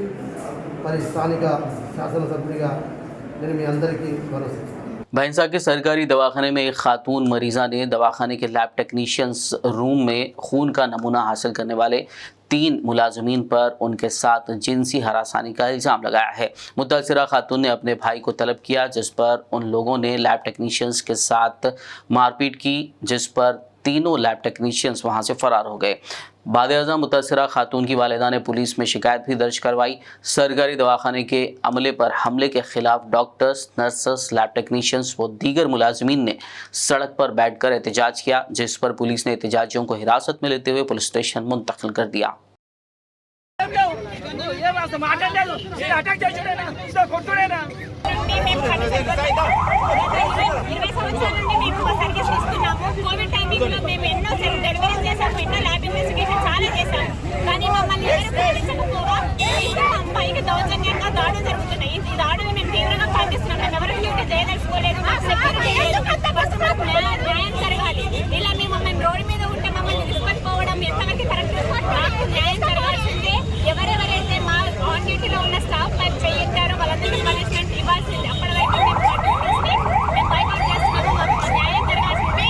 మరి స్థానిక శాసనసభ్యుడిగా నేను మీ అందరికీ భరోసా. भैंसा के सरकारी दवाखाने में एक खातून मरीज़ा ने दवाखाने के लैब टेक्नीशियंस रूम में खून का नमूना हासिल करने वाले 3 मुलाजमीन पर उनके साथ जिनसी हरासानी का इल्ज़ाम लगाया है। मुतासिरा खातून ने अपने भाई को तलब किया, जिस पर उन लोगों ने लैब टेक्नीशियंस के साथ मारपीट की, जिस पर तीनों लैब टेक्नीशियंस वहां से फरार हो गए। बाद-ए-आज़म मुतासिरा खातून की वालिदा ने पुलिस में शिकायत भी दर्ज करवाई। सरकारी दवाखाने के अमले पर हमले के खिलाफ डॉक्टर्स, नर्सेस, लैब टेक्नीशियंस व दीगर मुलाजमीन ने सड़क पर बैठकर एहतजाज किया, जिस पर पुलिस ने एहतजाजियों को हिरासत में लेते हुए पुलिस स्टेशन मुंतकिल कर दिया। కోవిడ్ టైమింగ్లో మేము ఎన్నో డెలివరీ చేసాము, ఎన్నో ల్యాబ్ ఇన్వెస్టిగేషన్ చాలా చేసాము, కానీ మమ్మల్ని ఎవరు పాటించకపోగా అమ్మాయికి దౌర్జన్యంగా దాడులు జరుగుతున్నాయి. ఈ దాడులు మేము తీవ్రంగా ఖండిస్తున్నాం. మేము ఎవరు డ్యూటీ చేయదలుచుకోలేదు. న్యాయం జరగాలి. ఇలా మేము మమ్మల్ని రోడ్డు మీద ఉంటే మమ్మల్ని తీసుకొచ్చుకోవడం ఎంతవరకు కరెక్ట్? మాకు న్యాయం జరగాల్సిందే. ఎవరెవరైతే మా ఆన్ డ్యూటీలో ఉన్న స్టాఫ్ పై చేయించారో వాళ్ళందరికీ పనిష్మెంట్ ఇవ్వాల్సిందే. అప్పటి వరకు మేము బైకాట్ చేస్తున్నాము. మాకు న్యాయం జరగాల్సిందే.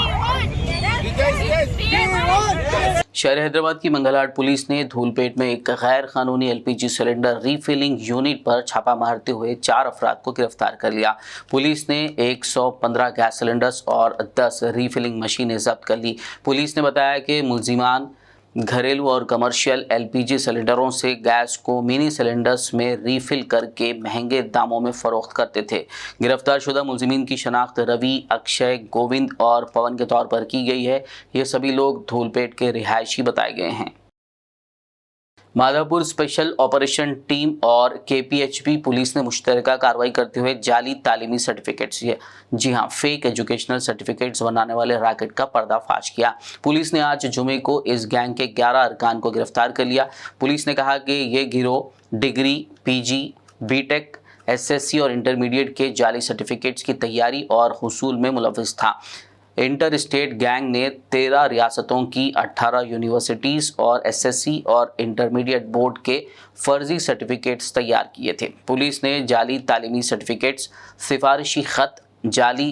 शहर हैदराबाद की मंगलहाट पुलिस ने धूलपेट में एक गैर कानूनी एलपीजी सिलेंडर रीफिलिंग यूनिट पर छापा मारते हुए 4 अफराद को गिरफ्तार कर लिया। पुलिस ने 115 गैस सिलेंडर्स और 10 रीफिलिंग मशीनें जब्त कर ली। पुलिस ने बताया कि मुलजिमान घरेलू और कमर्शियल एलपीजी सिलेंडरों से गैस को मिनी सिलेंडर्स में रीफिल करके महंगे दामों में फरोख्त करते थे। गिरफ्तार शुदा मुलजिमीन की शनाख्त रवि, अक्षय, गोविंद और पवन के तौर पर की गई है। ये सभी लोग धूलपेट के रिहायशी बताए गए हैं। माधापुर स्पेशल ऑपरेशन टीम और केपीएचपी पुलिस ने मुश्तरका कार्रवाई करते हुए जाली तालीमी सर्टिफिकेट्स, जी हाँ फेक एजुकेशनल सर्टिफिकेट्स बनाने वाले रैकेट का पर्दाफाश किया। पुलिस ने आज जुमे को इस गैंग के 11 अरकान को गिरफ्तार कर लिया। पुलिस ने कहा कि ये गिरोह डिग्री, पीजी, बीटेक, एसएससी और इंटरमीडिएट के जाली सर्टिफिकेट्स की तैयारी और हुसूल में मुलव्विस था। इंटर स्टेट गैंग ने 13 रियासतों की 18 यूनिवर्सिटीज़ और एसएससी और इंटरमीडिएट बोर्ड के फर्जी सर्टिफिकेट्स तैयार किए थे। पुलिस ने जाली तालीमी सर्टिफिकेट्स, सिफारिशी खत, जाली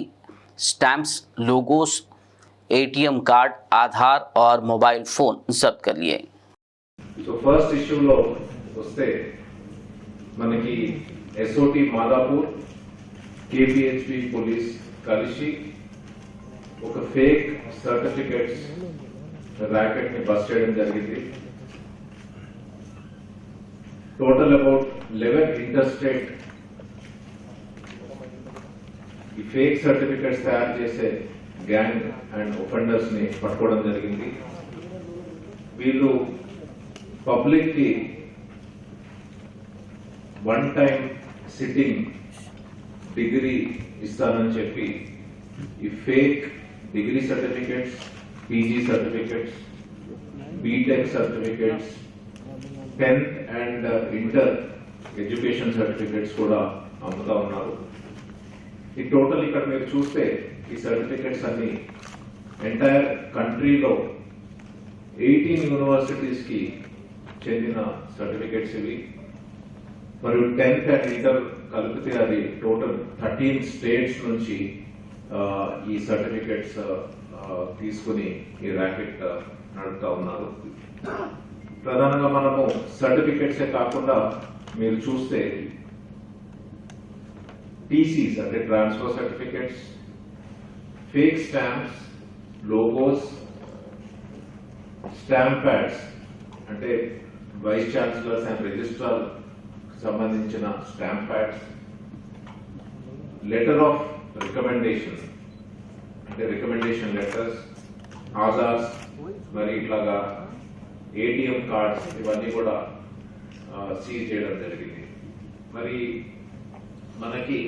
स्टैम्प्स, लोगोस, एटीएम कार्ड, आधार और मोबाइल फ़ोन जब्त कर लिए। तो फर्स्ट इश्यूలో వస్తే మనకి ఎస్ఓటి మాదాపూర్, కేపీహెచ్పి పోలీస్ కలిసి ఒక ఫేక్ సర్టిఫికెట్స్ ర్యాకెట్ ని బస్ట్ చేయడం జరిగింది. టోటల్ అబౌట్ 11 ఇంటర్స్టేట్ ఈ ఫేక్ సర్టిఫికెట్స్ తయారు చేసే గ్యాంగ్ అండ్ ఒఫెండర్స్ ని పట్టుకోవడం జరిగింది. వీళ్ళు పబ్లిక్ కి వన్ టైం సిట్టింగ్ డిగ్రీ ఇస్తానని చెప్పి ఈ fake degree certificates, PG certificates, BTech certificates, 10th and inter education certificates కూడా అమ్ముతా ఉన్నారు. ఈ టోటల్ ఇక్కడ మీరు చూస్తే ఈ సర్టిఫికెట్స్ అన్ని ఎంటైర్ కంట్రీలో 18 యూనివర్సిటీస్ కి చెందిన సర్టిఫికెట్స్ ఇవి. మరియు 10th అండ్ ఇంటర్ కలిపితే అది టోటల్ 13 స్టేట్స్ నుంచి ఈ సర్టిఫికెట్స్ తీసుకుని ఈ ర్యాకెట్ నడుపుతా ఉన్నారు. ప్రధానంగా మనము సర్టిఫికెట్సే కాకుండా మీరు చూస్తే టీసీస్ అంటే transfer certificates, fake stamps, logos, stamp pads అంటే వైస్ ఛాన్సలర్స్ అండ్ రిజిస్ట్రార్ సంబంధించిన stamp pads, letter of recommendation అంటే రికమెండేషన్ లెటర్స్, ఆధార్స్, మరి ఇట్లాగా ఏటీఎం కార్డ్స్ ఇవన్నీ కూడా సీజ్ చేయడం జరిగింది. మరి మనకి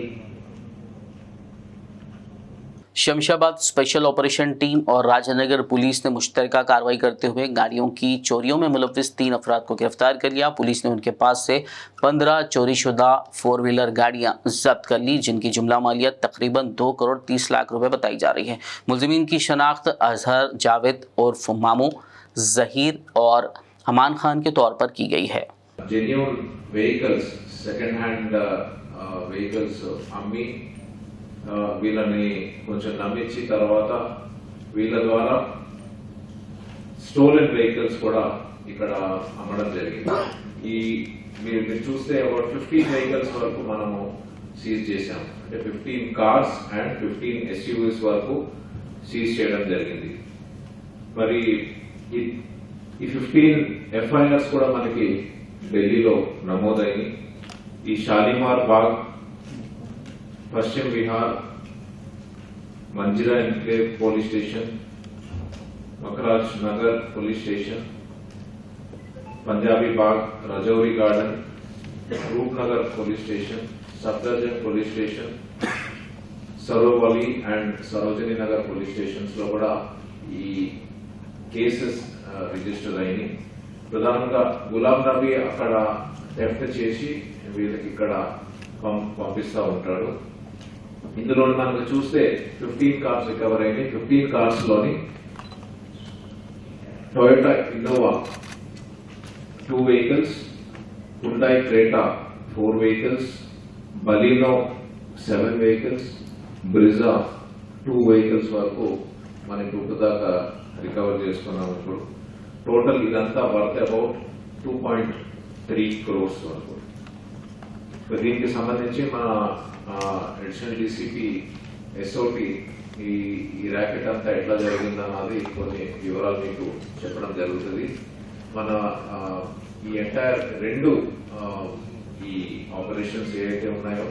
शमशाबाद स्पेशल ऑपरेशन टीम और राजनगर पुलिस ने मुश्तरका कार्रवाई करते हुए गाड़ियों की चोरियों में मुलव्विस 3 अफराद को गिरफ्तार कर लिया। पुलिस ने उनके पास से 15 चोरीशुदा 4 व्हीलर गाड़ियां जब्त कर ली, जिनकी जुमला मालियत तकरीबन 2 करोड़ 30 लाख रुपए बताई जा रही है। मुलजिमीन की शनाख्त अजहर, जावेद उर्फ मामू, जहीर और अमान खान के तौर पर की गई है। Genuine vehicles, second hand vehicles అమ్మి వీళ్ళని కొంచెం నమ్మించి తర్వాత వీళ్ళ ద్వారా స్టోలెన్ వెహికల్స్ కూడా ఇక్కడ అమ్మడం జరిగింది. ఈ మీరు చూస్తే ఒక 15 వెహికల్స్ వరకు మనము సీజ్ చేశాం. అంటే 15 కార్స్ అండ్ 15 ఎస్యూవీస్ వరకు సీజ్ చేయడం జరిగింది. మరి ఈ 15 ఎఫ్ఐఆర్స్ కూడా మనకి ఢిల్లీలో నమోదైంది. ఈ Shalimar Bagh, Paschim Vihar, Manjira enclave police station, मकराज नगर police station, Punjabi Bagh, Rajouri garden, Roopnagar police station, Safdarjung police station, सरोवली and Sarojini Nagar police station లో కూడా ఈ కేసెస్ రిజిస్టర్ అయ్యాయి. ప్రధానంగా గులాం నబీ అక్కడ థెఫ్ట్ చేసి వీళ్ళకి ఇక్కడ పంపిస్తూ ఉంటాడు. ఇందులో మనకు చూస్తే 15 కార్స్ రికవర్ అయింది. 15 కార్స్ లోని Toyota Innova 2 vehicles, Hyundai Creta 4 vehicles, Baleno 7 vehicles, Brezza 2 vehicles వరకు మనం ఇప్పుడు దాకా రికవర్ చేసుకున్నాం. ఇప్పుడు టోటల్ ఇదంతా వర్త్ అబౌట్ 2.3 crores వరకు. దీనికి సంబంధించి మన అడిషనల్ డీసీపీ ఎస్ఓటి ఈ ర్యాకెట్ అంతా ఎట్లా జరిగిందన్నది కొన్ని వివరాలు మీకు చెప్పడం జరుగుతుంది. మన ఈ ఎంటైర్ రెండు ఈ ఆపరేషన్స్ ఏవైతే ఉన్నాయో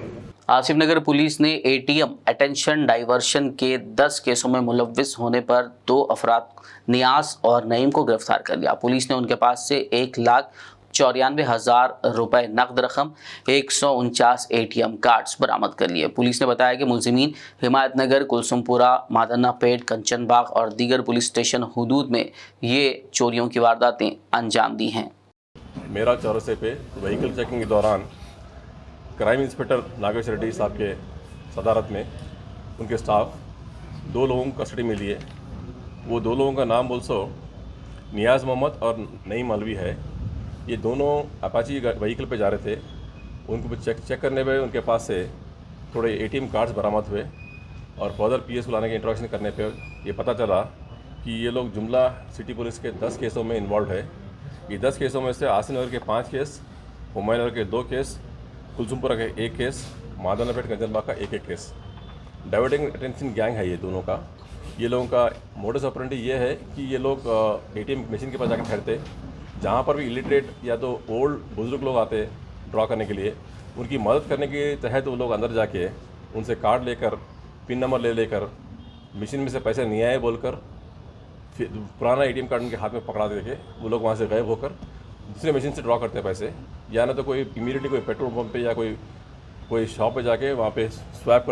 आसिफ नगर पुलिस ने एटीएम अटेंशन डाइवर्शन के 10 केसों में मुलव्विस होने पर 2 अफराद नियाज और नईम को गिरफ्तार कर लिया। पुलिस ने उनके पास से 1,94,000 रुपए नकद रकम 149 एटीएम कार्ड्स बरामद कर लिए। पुलिस ने बताया कि मुलजिमीन हिमायत नगर, कुलसुमपुरा, मादन्ना पेट, कंचन बाग और दीगर पुलिस स्टेशन हुदूद में ये चोरियों की वारदातें अंजाम दी हैं। मेरा चौरसे पे व्हीकल चेकिंग के दौरान क्राइम इंस्पेक्टर नागेश्वर रेड्डी साहब के सदारत में उनके स्टाफ 2 लोगों को कस्टडी में लिए। वो 2 लोगों का नाम बोलसो नियाज़ मोहम्मद और नईम मलवी है। ये दोनों अपाची व्हीकल पे जा रहे थे। उनको चेक करने में उनके पास से थोड़े एटीएम कार्ड्स बरामद हुए और फर्दर पीएस को लाने के इंट्रोगेशन करने पे ये पता चला कि ये लोग जुमला सिटी पुलिस के 10 केसों में इन्वॉल्व है। ये 10 केसों में से आसिफ नगर के 5 केस, हुमायूं नगर के 2 केस, कुलसुमपुरा का 1 केस, मादन्ना पेट कंचनबाग का 1 केस। डाइवर्टिंग अटेंशन गैंग है ये दोनों का। ये लोगों का मोडस ऑपरेंडी ये है कि ये लोग एटीएम मशीन के पास जाकर ठहरते, जहाँ पर भी इलिटरेट या तो ओल्ड बुजुर्ग लोग आते ड्रॉ करने के लिए, उनकी मदद करने के तहत वो लोग अंदर जाके उनसे कार्ड लेकर, पिन नंबर लेकर मशीन में से पैसे नहीं आए बोलकर फिर पुराना एटीएम कार्ड उनके हाथ में पकड़ा देके वो लोग वहाँ से गायब होकर दूसरे मशीन से ड्रॉ करते हैं पैसे, या ना तो कोई इमीडिएटली कोई पेट्रोल पंप पे या कोई शॉप पे जाके वहाँ पे स्वैप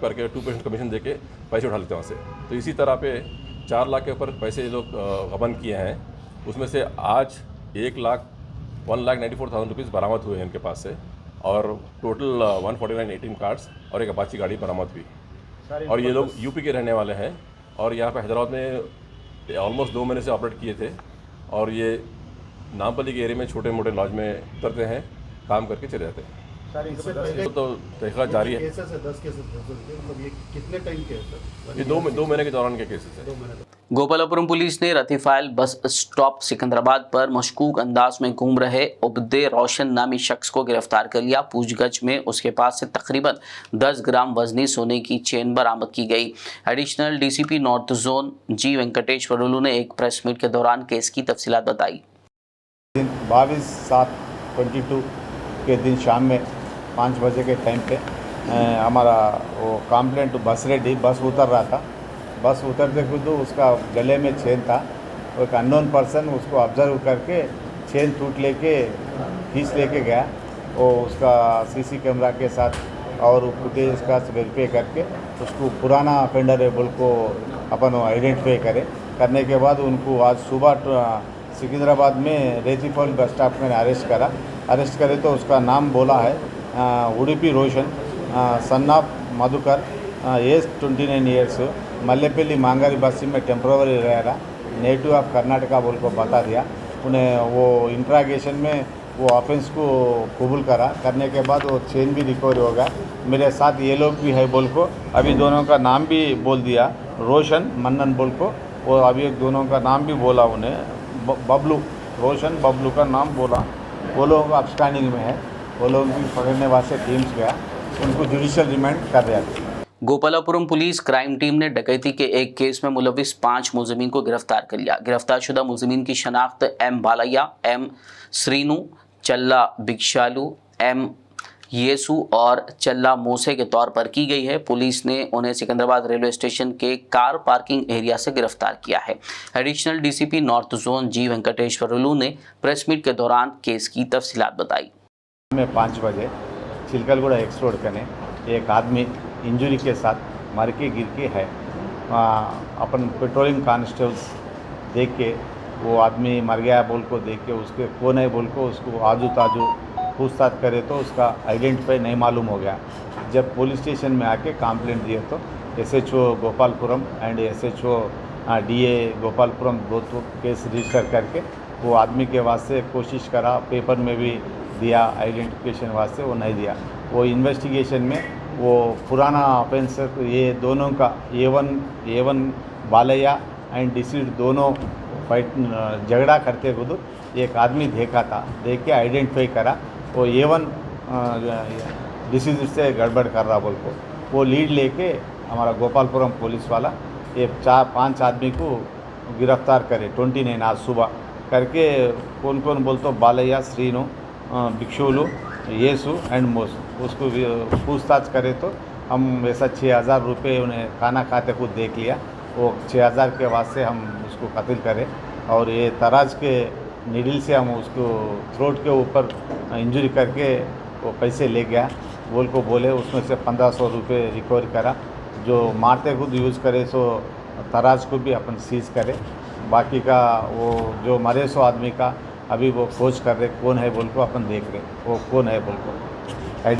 करके 2% कमीशन देके पैसे उठा लेते हैं वहाँ से। तो इसी तरह पे 4 लाख के ऊपर पैसे ये लोग गबन किए हैं। उसमें से आज 1,94,000 रुपीज़ बरामद हुए हैं इनके पास से और टोटल 149 एटीएम कार्ड्स और एक अपाची गाड़ी बरामद हुई। और ये लोग यूपी के रहने वाले हैं और यहाँ पे हैदराबाद में ऑलमोस्ट 2 महीने से ऑपरेट किए थे और ये नामपल्ली के एरिया में छोटे मोटे लॉज में उतरते हैं, काम करके चले जाते हैं। तो तहकीकात जारी है। ये 2 महीने के दौरान के केसेस हैं। गोपालपुरम पुलिस ने रतीफाइल बस स्टॉप सिकंदराबाद पर मशकूक अंदाज में घूम रहे उबदे रोशन नामी शख्स को गिरफ्तार कर लिया। पूछगछ में उसके पास से तकरीबन 10 ग्राम वजनी सोने की चेन बरामद की गई। एडिशनल डीसीपी नॉर्थ जोन जी वेंकटेश्वरुलु ने एक प्रेस मीट के दौरान केस की तफसीलात बताई। 22/7/22 के दिन शाम में 5 बजे के टाइम पे हमारा वो कंप्लेंट बस उतर रहा था। बस उतरते खुद उसका गले में चेन था। एक अननोन पर्सन उसको ऑब्जर्व करके चेन टूट लेके खींच लेके गया। वो उसका सीसी कैमरा के साथ और फुटेज का वेरीफाई करके उसको पुराना ऑफेंडर है बोल को अपन आइडेंटिफाई करने के बाद उनको आज सुबह सिकंदराबाद में रेतीफॉल बस स्टॉप में अरेस्ट करे तो उसका नाम बोला है Udupi Roshan, son of Madhukar, age 29 years, Mallepalli Mangari Basti में टेम्पररी रहेगा, नेटिव ऑफ कर्नाटका बोल को बता दिया। उन्हें वो इंट्रागेशन में वो ऑफेंस को कबूल करने के बाद वो चेन भी रिकवर होगा। मेरे साथ ये लोग भी है बोल को अभी दोनों का नाम भी बोल दिया, रोशन मन्नन बोल को। वो अभी एक दोनों का नाम भी बोला उन्हें, बबलू, रोशन बबलू का नाम बोला। वो लोग अपस्टैंडिंग में है, वो लोग भी पकड़ने वास्ते टीम्स गया, उनको जुडिशियल रिमांड कर रहे थे। गोपालपुरम पुलिस क्राइम टीम ने डकैती के एक केस में मुलविस 5 मुलजिमीन को गिरफ्तार कर लिया। गिरफ्तारशुदा मुलजिमीन की शनाख्त एम बालैया, एम श्रीनू, चल्ला बिगशालू, एम येसु और चल्ला मूसे के तौर पर की गई है। पुलिस ने उन्हें सिकंदराबाद रेलवे स्टेशन के कार पार्किंग एरिया से गिरफ्तार किया है। एडिशनल डीसीपी नॉर्थ जोन जी वेंकटेश्वरुलु ने प्रेस मीट के दौरान केस की तफसीलात बताई। में 5 बजे चिलकलगुड़ा एक्स रोड कने एक आदमी इंजरी के साथ मर के गिर के है। अपन पेट्रोलिंग कांस्टेबल्स देख के वो आदमी मर गया बोल को देख के उसके कौन है बोल को उसको आजू ताजू पूछताछ करे तो उसका आइडेंटिफाई नहीं मालूम हो गया। जब पुलिस स्टेशन में आके कंप्लेंट दिए तो SHO Gopalapuram and SHO DA Gopalapuram 2 case register करके वो आदमी के वास्ते कोशिश करा, पेपर में भी दिया आइडेंटिफिकेशन वास्ते, वो नहीं दिया। वो इन्वेस्टिगेशन में वो पुराना ऑफेंसर ये दोनों का A1 बालैया एंड डिसीड दोनों फाइट झगड़ा करते खुद एक आदमी देखा था, देख के आइडेंटिफाई करा वो A1 डिसीज से गड़बड़ कर रहा बोल को वो लीड लेके हमारा गोपालपुरम पुलिस वाला ये 4-5 आदमी को गिरफ्तार करे 29 आज सुबह करके कौन कौन बोलते बालయ్య श्रीनु भिक्षुलू येसु एंड मोस उसको पूछताछ करे तो हम वैसा 6,000 रुपये उन्हें खाना खाते को देख लिया, वो 6,000 के वास्ते हम उसको कत्ल करें और ये तराज के नीडल से हम उसको थ्रोट के ऊपर इंजरी करके वो पैसे ले गया बोल को बोले, उसमें से 1,500 रुपये रिकवर करा, जो मारते खुद यूज़ करे सो तराज को भी अपन सीज करे, बाकी का वो जो मरे सो आदमी का अभी वो खोज कर रहे कौन है बोल को अपन देख रहे वो कौन है बोल को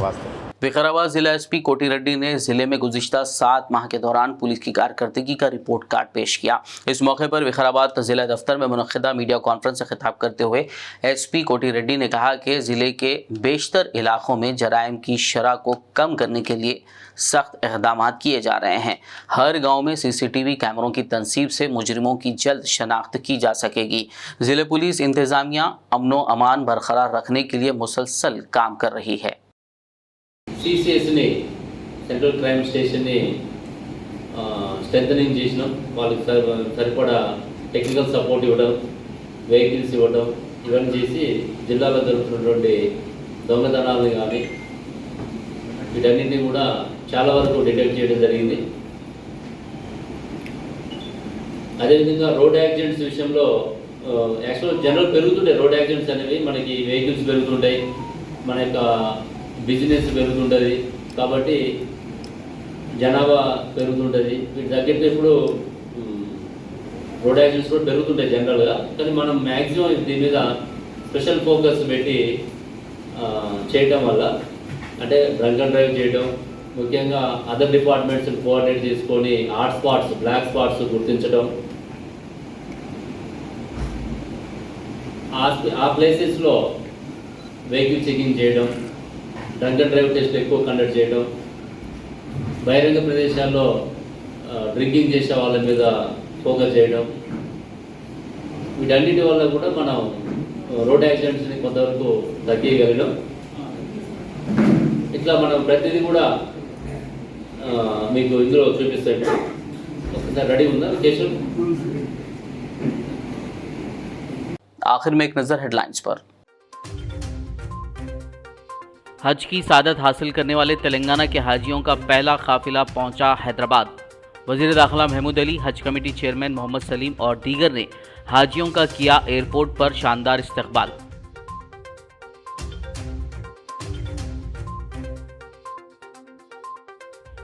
वास्ते। विकाराबाद जिला एसपी कोटी रेड्डी ने जिले में गुज़िश्ता 7 माह के दौरान पुलिस की कारकर्दगी का रिपोर्ट कार्ड पेश किया। इस मौके पर विकाराबाद जिला दफ्तर में मुनक़िदा मीडिया कॉन्फ्रेंस से खिताब करते हुए एसपी कोटी रेड्डी ने कहा कि जिले के बेशतर इलाकों में जराइम की शरह को कम करने के लिए सख्त इक़दाम किए जा रहे हैं। हर गाँव में CCTV कैमरों की तनसीब से मुजरिमों की जल्द शनाख्त की जा सकेगी। जिले पुलिस इंतज़ामिया अमनो अमान बरकरार रखने के लिए मुसलसल काम कर रही है। CCSని సెంట్రల్ క్రైమ్ స్టేషన్ని స్ట్రెంథనింగ్ చేసినాం, వాళ్ళకి సరిపడా టెక్నికల్ సపోర్ట్ ఇవ్వడం, వెహికల్స్ ఇవ్వడం, ఇవన్నీ చేసి జిల్లాలో జరుగుతున్నటువంటి దొంగతనాలను కానీ వీటన్నింటినీ కూడా చాలా వరకు డిటెక్ట్ చేయడం జరిగింది. అదేవిధంగా రోడ్ యాక్సిడెంట్స్ విషయంలో యాక్చువల్ జనరల్ పెరుగుతుంటాయి, రోడ్ యాక్సిడెంట్స్ అనేవి మనకి వెహికల్స్ పెరుగుతుంటాయి, మన యొక్క బిజినెస్ పెరుగుతుంటుంది, కాబట్టి జనాభా పెరుగుతుంటుంది, వీటి తగ్గట్టు ఇప్పుడు రోడ్ యాక్సిడెంట్స్ కూడా పెరుగుతుంటాయి జనరల్గా. కానీ మనం మ్యాక్సిమం దీని మీద స్పెషల్ ఫోకస్ పెట్టి చేయటం వల్ల అంటే డ్రంక్ అండ్ డ్రైవ్ చేయడం, ముఖ్యంగా అదర్ డిపార్ట్మెంట్స్ కోఆర్డినేట్ చేసుకొని హాట్ స్పాట్స్ బ్లాక్ స్పాట్స్ గుర్తించడం, ఆ ప్లేసెస్లో వెహికల్ చెకింగ్ చేయడం, డ్రంక్ అండ్ డ్రైవ్ టెస్ట్ ఎక్కువ కండక్ట్ చేయడం, బహిరంగ ప్రదేశాల్లో డ్రింకింగ్ చేసే వాళ్ళ మీద ఫోకస్ చేయడం, వీటన్నిటి వల్ల కూడా మనం రోడ్ యాక్సిడెంట్స్ని కొంతవరకు తగ్గించగలిగాం. ఇట్లా మనం ప్రతిదీ కూడా మీకు ఇందులో చూపిస్తాం. ఒకసారి రెడీ ఉందా కేశవ్? आखिर में एक नज़र हेडलाइंस पर। हज की सादत हासिल करने वाले तेलंगाना के हाजियों का पहला काफिला पहुंचा हैदराबाद। वज़ीर दाखिला महमूद अली, हज कमेटी चेयरमैन मोहम्मद सलीम और दीगर ने हाजियों का किया एयरपोर्ट पर शानदार इस्तकबाल।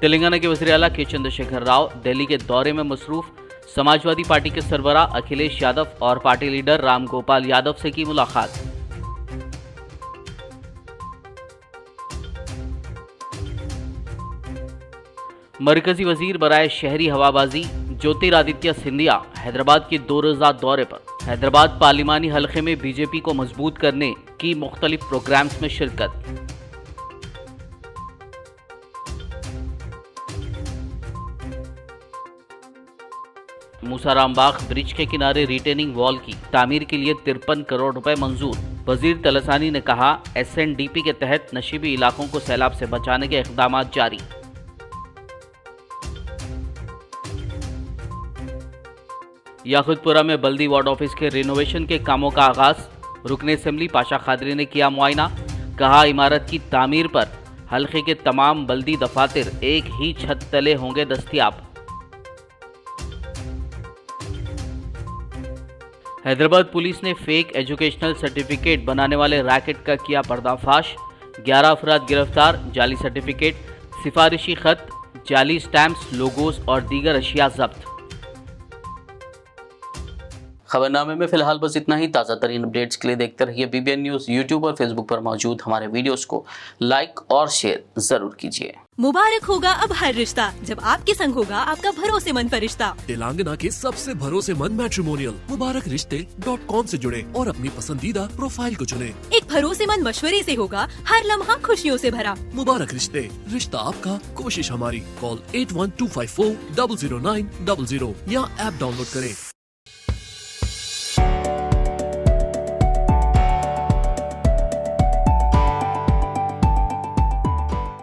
तेलंगाना के वज़ीर आला के चंद्रशेखर राव दिल्ली के दौरे में मसरूफ। समाजवादी पार्टी के सरबराह अखिलेश यादव और पार्टी लीडर राम गोपाल यादव से की मुलाकात। मरकजी वजीर बराए शहरी हवाबाजी ज्योतिरादित्य सिंधिया हैदराबाद के 2 रोज़ा दौरे पर। हैदराबाद पार्लिमानी हलके में बीजेपी को मजबूत करने की मुख्तलिफ प्रोग्राम्स में शिरकत। मूसारामबाग ब्रिज के किनारे रिटेनिंग वॉल की तामीर के लिए 53 करोड़ रुपए मंजूर। वजीर तलसानी ने कहा, SNDP के तहत नशीबी इलाकों को सैलाब से बचाने के इक़दाम जारी। याकुतपुरा में बल्दी वार्ड ऑफिस के रिनोवेशन के कामों का आगाज। रुकने असेंबली पाशा खादरी ने किया मुआयना। कहा, इमारत की तामीर पर हल्के के तमाम बल्दी दफातर एक ही छत तले होंगे दस्तयाब। हैदराबाद पुलिस ने फेक एजुकेशनल सर्टिफिकेट बनाने वाले रैकेट का किया पर्दाफाश। 11 अफराद गिरफ्तार। जाली सर्टिफिकेट, सिफारिशी खत, जाली स्टैम्प्स, लोगोस और दीगर अशिया जब्त। खबरनामे में फिलहाल बस इतना ही। ताज़ा तरीन अपडेट्स के लिए देखते रहिए BBN न्यूज़। यूट्यूब और फेसबुक पर मौजूद हमारे वीडियोस को लाइक और शेयर जरूर कीजिए। मुबारक होगा अब हर रिश्ता जब आपके संग होगा आपका भरोसेमंद फरिश्ता। तेलंगाना के सबसे भरोसेमंद मैट्रिमोनियल मुबारकरिश्ते.com से जुड़े और अपनी पसंदीदा प्रोफाइल को चुने। एक भरोसेमंद मशवरे से होगा हर लम्हा खुशियों से भरा। मुबारक रिश्ते, रिश्ता आपका, कोशिश हमारी। कॉल 8125400900 या ऐप डाउनलोड करें।